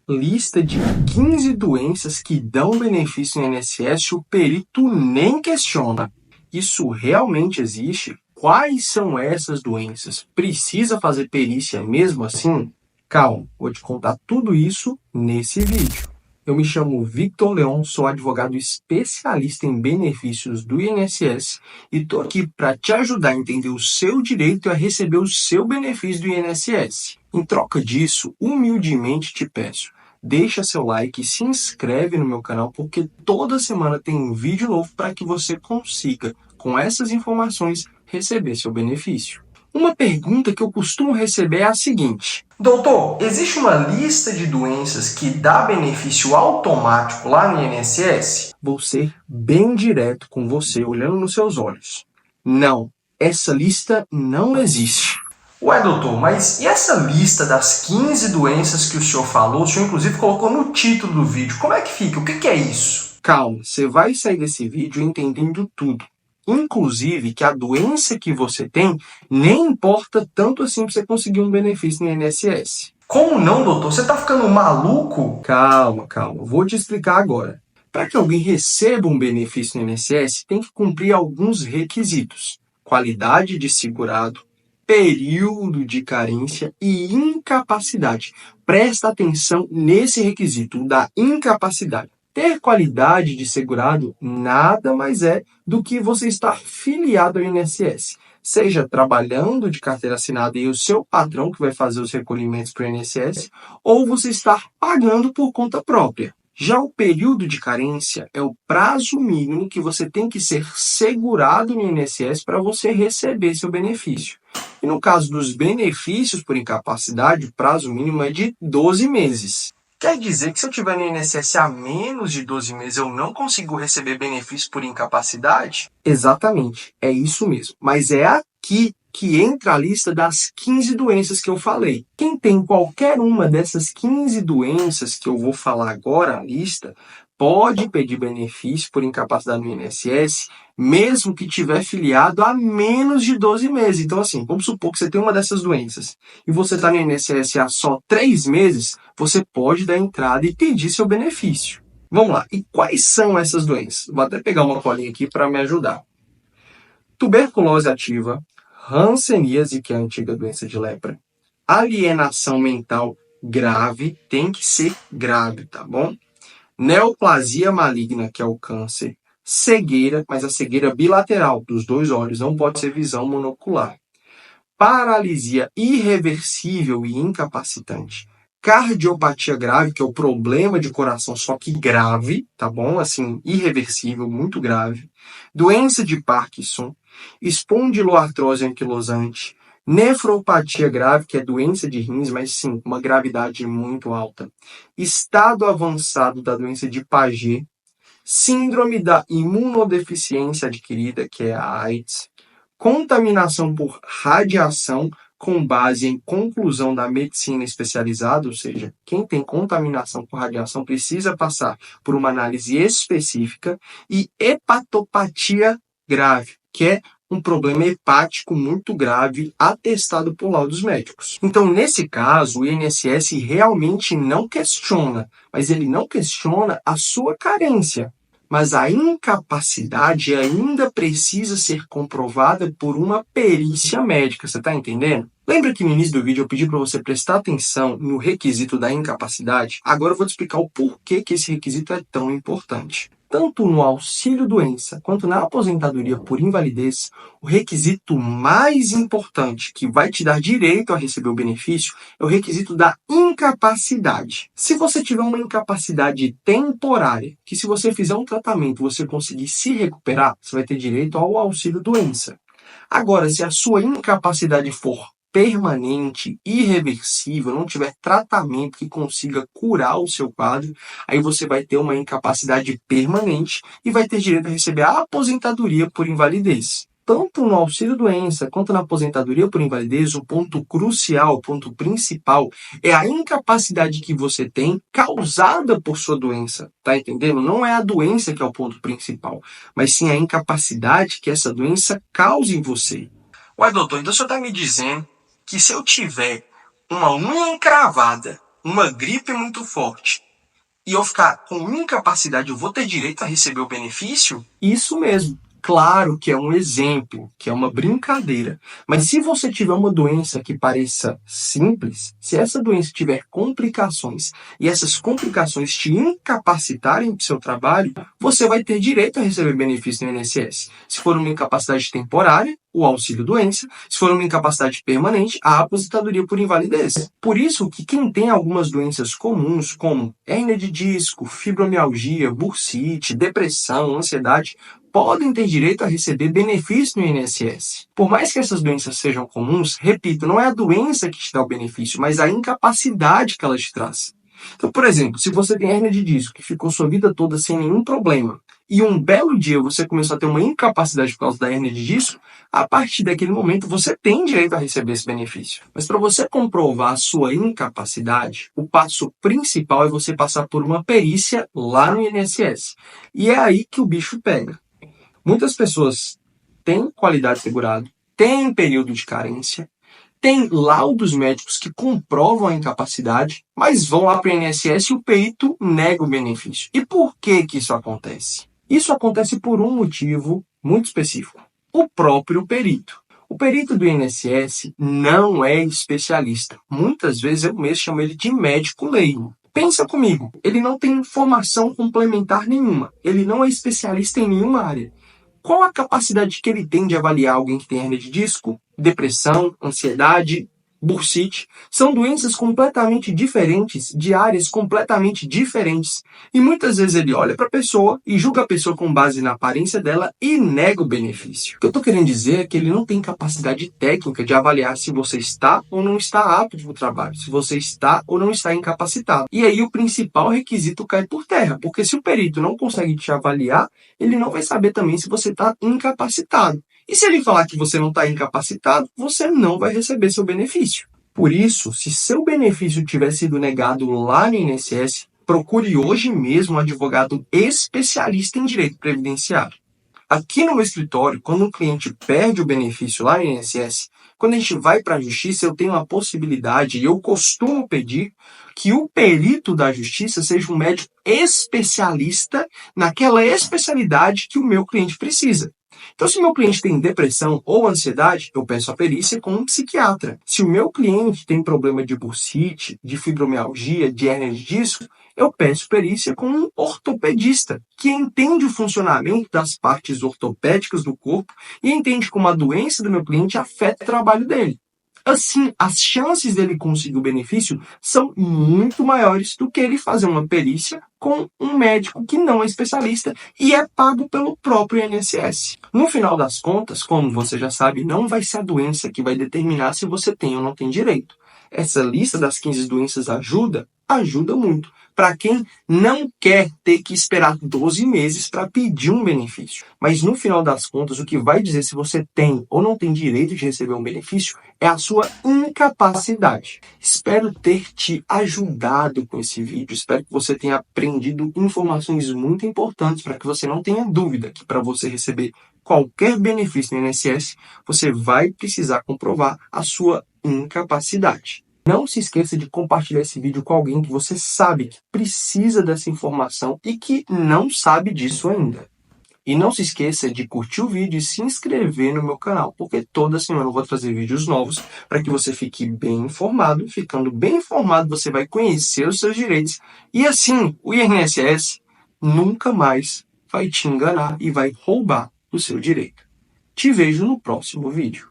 Lista de 15 doenças que dão benefício no INSS, o perito nem questiona. Isso realmente existe? Quais são essas doenças? Precisa fazer perícia mesmo assim? Calma, vou te contar tudo isso nesse vídeo. Eu me chamo Victor Leon, sou advogado especialista em benefícios do INSS e estou aqui para te ajudar a entender o seu direito a receber o seu benefício do INSS. Em troca disso, humildemente te peço, deixa seu like e se inscreve no meu canal, porque toda semana tem um vídeo novo para que você consiga, com essas informações, receber seu benefício. Uma pergunta que eu costumo receber é a seguinte: doutor, existe uma lista de doenças que dá benefício automático lá no INSS? Vou ser bem direto com você, olhando nos seus olhos. Não, essa lista não existe. Ué, doutor, mas e essa lista das 15 doenças que o senhor falou? O senhor, inclusive, colocou no título do vídeo. Como é que fica? O que é isso? Calma, você vai sair desse vídeo entendendo tudo. Inclusive que a doença que você tem nem importa tanto assim para você conseguir um benefício no INSS. Como não, doutor? Você está ficando maluco? Calma. Vou te explicar agora. Para que alguém receba um benefício no INSS, tem que cumprir alguns requisitos: qualidade de segurado, período de carência e incapacidade. Presta atenção nesse requisito, da incapacidade. Ter qualidade de segurado nada mais é do que você estar filiado ao INSS, seja trabalhando de carteira assinada e o seu patrão que vai fazer os recolhimentos para o INSS, ou você estar pagando por conta própria. Já o período de carência é o prazo mínimo que você tem que ser segurado no INSS para você receber seu benefício. E no caso dos benefícios por incapacidade, o prazo mínimo é de 12 meses. Quer dizer que se eu estiver no INSS há menos de 12 meses, eu não consigo receber benefício por incapacidade? Exatamente, é isso mesmo. Mas é aqui que entra a lista das 15 doenças que eu falei. Quem tem qualquer uma dessas 15 doenças que eu vou falar agora, a lista, pode pedir benefício por incapacidade no INSS, mesmo que tiver filiado há menos de 12 meses. Então, assim, vamos supor que você tem uma dessas doenças e você está no INSS há só 3 meses, você pode dar entrada e pedir seu benefício. Vamos lá, e quais são essas doenças? Vou até pegar uma colinha aqui para me ajudar. Tuberculose ativa, hanseníase, que é a antiga doença de lepra, alienação mental grave, tem que ser grave, tá bom? Neoplasia maligna, que é o câncer, cegueira, mas a cegueira bilateral dos dois olhos, não pode ser visão monocular, paralisia irreversível e incapacitante, cardiopatia grave, que é o problema de coração, só que grave, tá bom? Assim, irreversível, muito grave, doença de Parkinson, espondiloartrose anquilosante, nefropatia grave, que é doença de rins, mas sim, uma gravidade muito alta, estado avançado da doença de Paget, síndrome da imunodeficiência adquirida, que é a AIDS, contaminação por radiação com base em conclusão da medicina especializada, ou seja, quem tem contaminação por radiação precisa passar por uma análise específica, e hepatopatia grave, que é um problema hepático muito grave atestado por laudos médicos. Então, nesse caso, o INSS realmente não questiona, mas ele não questiona a sua carência. Mas a incapacidade ainda precisa ser comprovada por uma perícia médica, você está entendendo? Lembra que no início do vídeo eu pedi para você prestar atenção no requisito da incapacidade? Agora eu vou te explicar o porquê que esse requisito é tão importante. Tanto no auxílio-doença quanto na aposentadoria por invalidez, o requisito mais importante que vai te dar direito a receber o benefício é o requisito da incapacidade. Se você tiver uma incapacidade temporária, que se você fizer um tratamento você conseguir se recuperar, você vai ter direito ao auxílio-doença. Agora, se a sua incapacidade for permanente, irreversível, não tiver tratamento que consiga curar o seu quadro, aí você vai ter uma incapacidade permanente e vai ter direito a receber a aposentadoria por invalidez. Tanto no auxílio-doença quanto na aposentadoria por invalidez, o ponto crucial, o ponto principal, é a incapacidade que você tem causada por sua doença. Tá entendendo? Não é a doença que é o ponto principal, mas sim a incapacidade que essa doença causa em você. Ué, doutor, então o senhor está me dizendo que se eu tiver uma unha encravada uma gripe muito forte e eu ficar com incapacidade, eu vou ter direito a receber o benefício? Isso mesmo. Claro que é um exemplo, que é uma brincadeira. Mas se você tiver uma doença que pareça simples, se essa doença tiver complicações e essas complicações te incapacitarem do seu trabalho, você vai ter direito a receber benefício no INSS. Se for uma incapacidade temporária, o auxílio-doença. Se for uma incapacidade permanente, a aposentadoria por invalidez. Por isso que quem tem algumas doenças comuns, como hérnia de disco, fibromialgia, bursite, depressão, ansiedade, podem ter direito a receber benefício no INSS. Por mais que essas doenças sejam comuns, repito, não é a doença que te dá o benefício, mas a incapacidade que ela te traz. Então, por exemplo, se você tem hérnia de disco, que ficou sua vida toda sem nenhum problema, e um belo dia você começou a ter uma incapacidade por causa da hérnia de disco, a partir daquele momento você tem direito a receber esse benefício. Mas para você comprovar a sua incapacidade, o passo principal é você passar por uma perícia lá no INSS. E é aí que o bicho pega. Muitas pessoas têm qualidade segurada, têm período de carência, têm laudos médicos que comprovam a incapacidade, mas vão lá para o INSS e o perito nega o benefício. E por que isso acontece? Isso acontece por um motivo muito específico. O próprio perito. O perito do INSS não é especialista. Muitas vezes eu mesmo chamo ele de médico leigo. Pensa comigo, ele não tem formação complementar nenhuma. Ele não é especialista em nenhuma área. Qual a capacidade que ele tem de avaliar alguém que tem hérnia de disco, depressão, ansiedade, bursite? São doenças completamente diferentes, de áreas completamente diferentes. E muitas vezes ele olha para a pessoa e julga a pessoa com base na aparência dela e nega o benefício. O que eu estou querendo dizer é que ele não tem capacidade técnica de avaliar se você está ou não está apto para o trabalho, se você está ou não está incapacitado. E aí o principal requisito cai por terra, porque se o perito não consegue te avaliar, ele não vai saber também se você está incapacitado. E se ele falar que você não está incapacitado, você não vai receber seu benefício. Por isso, se seu benefício tiver sido negado lá no INSS, procure hoje mesmo um advogado especialista em direito previdenciário. Aqui no meu escritório, quando um cliente perde o benefício lá no INSS, quando a gente vai para a justiça, eu tenho a possibilidade, e eu costumo pedir, que o perito da justiça seja um médico especialista naquela especialidade que o meu cliente precisa. Então, se o meu cliente tem depressão ou ansiedade, eu peço a perícia com um psiquiatra. Se o meu cliente tem problema de bursite, de fibromialgia, de hérnia de disco, eu peço perícia com um ortopedista, que entende o funcionamento das partes ortopédicas do corpo e entende como a doença do meu cliente afeta o trabalho dele. Assim, as chances dele conseguir o benefício são muito maiores do que ele fazer uma perícia com um médico que não é especialista e é pago pelo próprio INSS. No final das contas, como você já sabe, não vai ser a doença que vai determinar se você tem ou não tem direito. Essa lista das 15 doenças ajuda muito para quem não quer ter que esperar 12 meses para pedir um benefício. Mas no final das contas, o que vai dizer se você tem ou não tem direito de receber um benefício é a sua incapacidade. Espero ter te ajudado com esse vídeo. Espero que você tenha aprendido informações muito importantes para que você não tenha dúvida que para você receber qualquer benefício no INSS, você vai precisar comprovar a sua incapacidade. Não se esqueça de compartilhar esse vídeo com alguém que você sabe que precisa dessa informação e que não sabe disso ainda. E não se esqueça de curtir o vídeo e se inscrever no meu canal, porque toda semana eu vou trazer vídeos novos para que você fique bem informado. Ficando bem informado, você vai conhecer os seus direitos e assim o INSS nunca mais vai te enganar e vai roubar o seu direito. Te vejo no próximo vídeo.